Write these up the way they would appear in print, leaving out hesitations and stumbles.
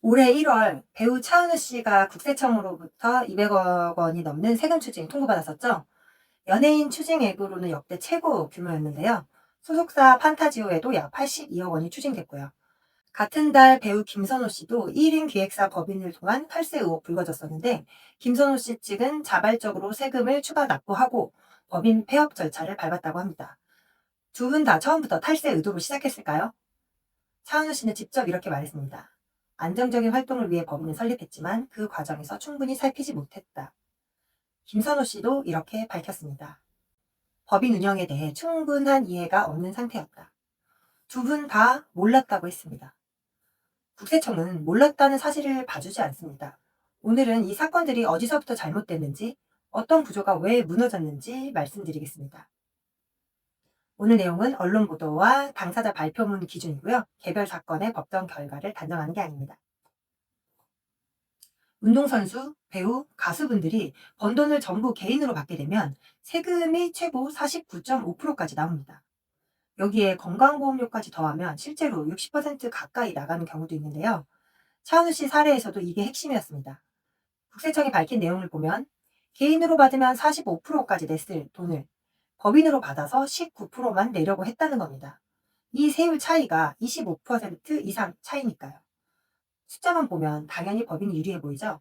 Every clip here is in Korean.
올해 1월 배우 차은우 씨가 국세청으로부터 200억 원이 넘는 세금 추징 통보받았었죠. 연예인 추징액으로는 역대 최고 규모였는데요. 소속사 판타지오에도 약 82억 원이 추징됐고요. 같은 달 배우 김선호 씨도 1인 기획사 법인을 통한 탈세 의혹 불거졌었는데 김선호 씨 측은 자발적으로 세금을 추가 납부하고 법인 폐업 절차를 밟았다고 합니다. 두 분 다 처음부터 탈세 의도로 시작했을까요? 차은우 씨는 직접 이렇게 말했습니다. 안정적인 활동을 위해 법인을 설립했지만 그 과정에서 충분히 살피지 못했다. 김선호 씨도 이렇게 밝혔습니다. 법인 운영에 대해 충분한 이해가 없는 상태였다. 두 분 다 몰랐다고 했습니다. 국세청은 몰랐다는 사실을 봐주지 않습니다. 오늘은 이 사건들이 어디서부터 잘못됐는지, 어떤 구조가 왜 무너졌는지 말씀드리겠습니다. 오늘 내용은 언론 보도와 당사자 발표문 기준이고요. 개별 사건의 법정 결과를 단정하는 게 아닙니다. 운동선수, 배우, 가수분들이 번 돈을 전부 개인으로 받게 되면 세금이 최고 49.5%까지 나옵니다. 여기에 건강보험료까지 더하면 실제로 60% 가까이 나가는 경우도 있는데요. 차은우 씨 사례에서도 이게 핵심이었습니다. 국세청이 밝힌 내용을 보면 개인으로 받으면 45%까지 냈을 돈을 법인으로 받아서 19%만 내려고 했다는 겁니다. 이 세율 차이가 25% 이상 차이니까요. 숫자만 보면 당연히 법인이 유리해 보이죠?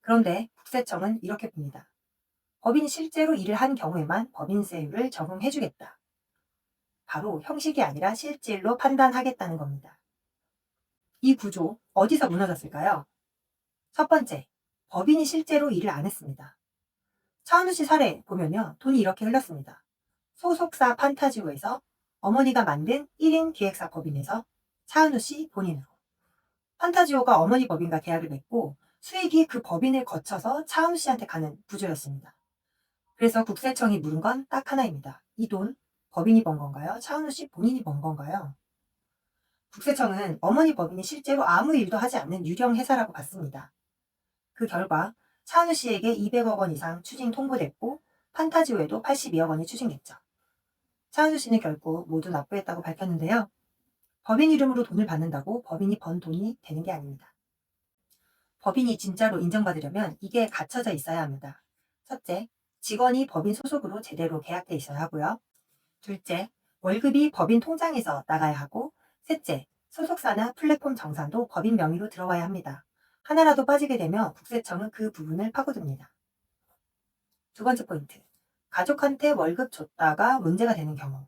그런데 국세청은 이렇게 봅니다. 법인이 실제로 일을 한 경우에만 법인세율을 적용해주겠다. 바로 형식이 아니라 실질로 판단하겠다는 겁니다. 이 구조 어디서 무너졌을까요? 첫 번째, 법인이 실제로 일을 안 했습니다. 차은우 씨 사례 보면요. 돈이 이렇게 흘렀습니다. 소속사 판타지오에서 어머니가 만든 1인 기획사 법인에서 차은우 씨 본인으로. 판타지오가 어머니 법인과 계약을 맺고 수익이 그 법인을 거쳐서 차은우 씨한테 가는 구조였습니다. 그래서 국세청이 물은 건 딱 하나입니다. 이 돈 법인이 번 건가요? 차은우 씨 본인이 번 건가요? 국세청은 어머니 법인이 실제로 아무 일도 하지 않는 유령 회사라고 봤습니다. 그 결과 차은우 씨에게 200억 원 이상 추징 통보됐고 판타지오에도 82억 원이 추징됐죠. 차은우 씨는 결국 모두 납부했다고 밝혔는데요. 법인 이름으로 돈을 받는다고 법인이 번 돈이 되는 게 아닙니다. 법인이 진짜로 인정받으려면 이게 갖춰져 있어야 합니다. 첫째, 직원이 법인 소속으로 제대로 계약돼 있어야 하고요. 둘째, 월급이 법인 통장에서 나가야 하고, 셋째, 소속사나 플랫폼 정산도 법인 명의로 들어와야 합니다. 하나라도 빠지게 되면 국세청은 그 부분을 파고듭니다. 두 번째 포인트, 가족한테 월급 줬다가 문제가 되는 경우.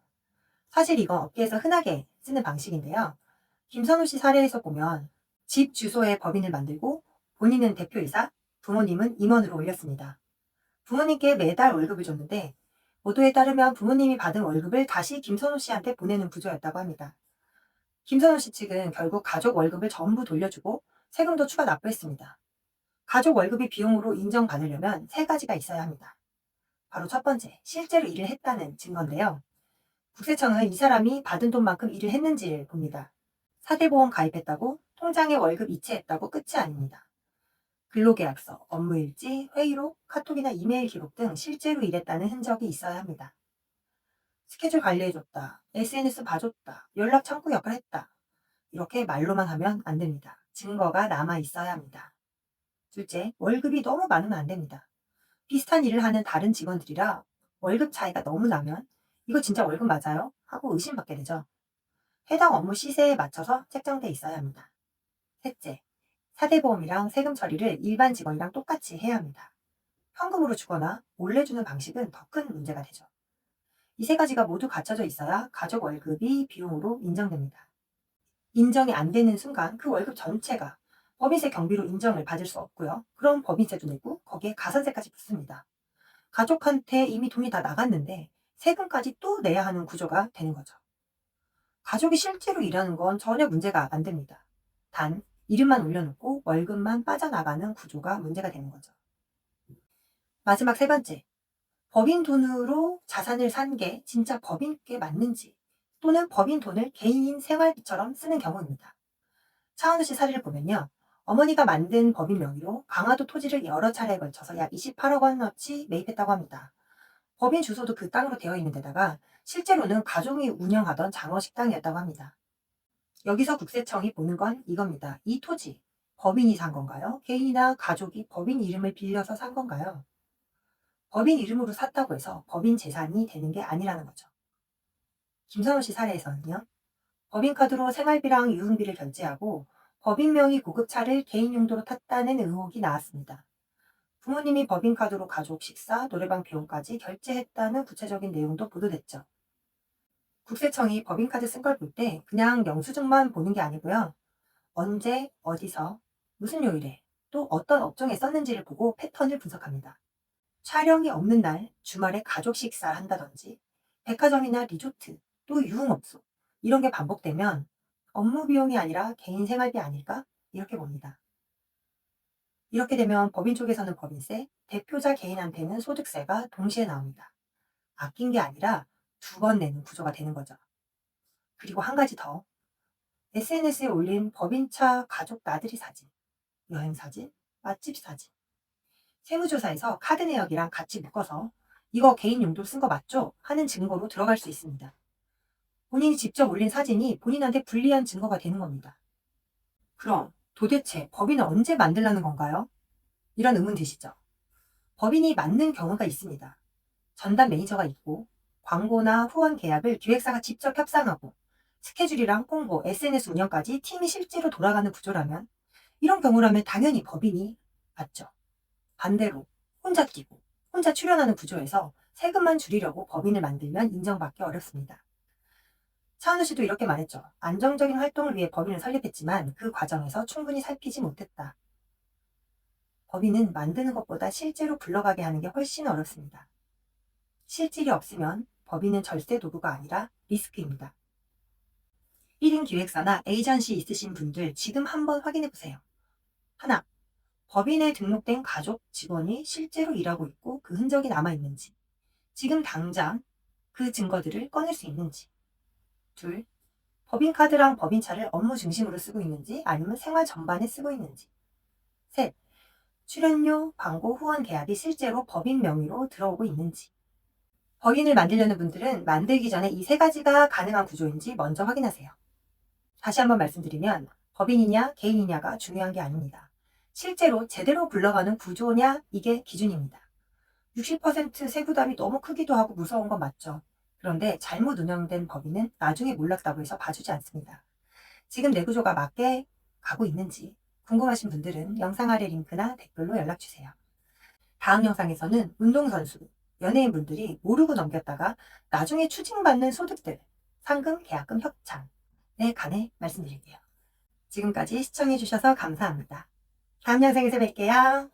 사실 이건 업계에서 흔하게 쓰는 방식인데요. 김선우 씨 사례에서 보면 집 주소에 법인을 만들고 본인은 대표이사, 부모님은 임원으로 올렸습니다. 부모님께 매달 월급을 줬는데 보도에 따르면 부모님이 받은 월급을 다시 김선우 씨한테 보내는 구조였다고 합니다. 김선우 씨 측은 결국 가족 월급을 전부 돌려주고 세금도 추가 납부했습니다. 가족 월급이 비용으로 인정받으려면 세 가지가 있어야 합니다. 바로 첫 번째, 실제로 일을 했다는 증거인데요. 국세청은 이 사람이 받은 돈만큼 일을 했는지를 봅니다. 사대보험 가입했다고, 통장에 월급 이체했다고 끝이 아닙니다. 근로계약서, 업무일지, 회의록, 카톡이나 이메일 기록 등 실제로 일했다는 흔적이 있어야 합니다. 스케줄 관리해줬다, SNS 봐줬다, 연락 창구 역할 했다. 이렇게 말로만 하면 안 됩니다. 증거가 남아 있어야 합니다. 둘째, 월급이 너무 많으면 안 됩니다. 비슷한 일을 하는 다른 직원들이라 월급 차이가 너무 나면 이거 진짜 월급 맞아요? 하고 의심받게 되죠. 해당 업무 시세에 맞춰서 책정돼 있어야 합니다. 셋째, 사대보험이랑 세금 처리를 일반 직원이랑 똑같이 해야 합니다. 현금으로 주거나 몰래 주는 방식은 더 큰 문제가 되죠. 이 세 가지가 모두 갖춰져 있어야 가족 월급이 비용으로 인정됩니다. 인정이 안 되는 순간 그 월급 전체가 법인세 경비로 인정을 받을 수 없고요. 그럼 법인세도 내고 거기에 가산세까지 붙습니다. 가족한테 이미 돈이 다 나갔는데 세금까지 또 내야 하는 구조가 되는 거죠. 가족이 실제로 일하는 건 전혀 문제가 안 됩니다. 단 이름만 올려놓고 월급만 빠져나가는 구조가 문제가 되는 거죠. 마지막 세 번째, 법인 돈으로 자산을 산 게 진짜 법인께 맞는지 또는 법인 돈을 개인 생활비처럼 쓰는 경우입니다. 차은우 씨 사례를 보면요. 어머니가 만든 법인 명의로 강화도 토지를 여러 차례에 걸쳐서 약 28억 원어치 매입했다고 합니다. 법인 주소도 그 땅으로 되어 있는 데다가 실제로는 가족이 운영하던 장어 식당이었다고 합니다. 여기서 국세청이 보는 건 이겁니다. 이 토지, 법인이 산 건가요? 개인이나 가족이 법인 이름을 빌려서 산 건가요? 법인 이름으로 샀다고 해서 법인 재산이 되는 게 아니라는 거죠. 김선호 씨 사례에서는요. 법인카드로 생활비랑 유흥비를 결제하고 법인명의 고급차를 개인 용도로 탔다는 의혹이 나왔습니다. 부모님이 법인카드로 가족 식사, 노래방 비용까지 결제했다는 구체적인 내용도 보도됐죠. 국세청이 법인카드 쓴 걸 볼 때 그냥 영수증만 보는 게 아니고요. 언제, 어디서, 무슨 요일에, 또 어떤 업종에 썼는지를 보고 패턴을 분석합니다. 촬영이 없는 날, 주말에 가족 식사를 한다든지, 백화점이나 리조트, 또 유흥업소, 이런 게 반복되면 업무 비용이 아니라 개인 생활비 아닐까? 이렇게 봅니다. 이렇게 되면 법인 쪽에서는 법인세, 대표자 개인한테는 소득세가 동시에 나옵니다. 아낀 게 아니라 두 번 내는 구조가 되는 거죠. 그리고 한 가지 더. SNS에 올린 법인차 가족 나들이 사진, 여행 사진, 맛집 사진. 세무조사에서 카드 내역이랑 같이 묶어서 이거 개인 용도로 쓴 거 맞죠? 하는 증거로 들어갈 수 있습니다. 본인이 직접 올린 사진이 본인한테 불리한 증거가 되는 겁니다. 그럼 도대체 법인을 언제 만들라는 건가요? 이런 의문 드시죠? 법인이 맞는 경우가 있습니다. 전담 매니저가 있고 광고나 후원 계약을 기획사가 직접 협상하고 스케줄이랑 홍보, SNS 운영까지 팀이 실제로 돌아가는 구조라면 이런 경우라면 당연히 법인이 맞죠. 반대로 혼자 뛰고 혼자 출연하는 구조에서 세금만 줄이려고 법인을 만들면 인정받기 어렵습니다. 차은우 씨도 이렇게 말했죠. 안정적인 활동을 위해 법인을 설립했지만 그 과정에서 충분히 살피지 못했다. 법인은 만드는 것보다 실제로 굴러가게 하는 게 훨씬 어렵습니다. 실질이 없으면 법인은 절세 도구가 아니라 리스크입니다. 1인 기획사나 에이전시 있으신 분들 지금 한번 확인해 보세요. 하나, 법인에 등록된 가족, 직원이 실제로 일하고 있고 그 흔적이 남아있는지, 지금 당장 그 증거들을 꺼낼 수 있는지. 둘, 법인카드랑 법인차를 업무 중심으로 쓰고 있는지 아니면 생활 전반에 쓰고 있는지. 셋, 출연료, 광고, 후원 계약이 실제로 법인 명의로 들어오고 있는지. 법인을 만들려는 분들은 만들기 전에 이 세 가지가 가능한 구조인지 먼저 확인하세요. 다시 한번 말씀드리면 법인이냐 개인이냐가 중요한 게 아닙니다. 실제로 제대로 굴러가는 구조냐 이게 기준입니다. 60% 세부담이 너무 크기도 하고 무서운 건 맞죠. 그런데 잘못 운영된 법인은 나중에 몰랐다고 해서 봐주지 않습니다. 지금 내 구조가 맞게 가고 있는지 궁금하신 분들은 영상 아래 링크나 댓글로 연락주세요. 다음 영상에서는 운동선수, 연예인분들이 모르고 넘겼다가 나중에 추징받는 소득들, 상금, 계약금 협찬에 관해 말씀드릴게요. 지금까지 시청해주셔서 감사합니다. 다음 영상에서 뵐게요.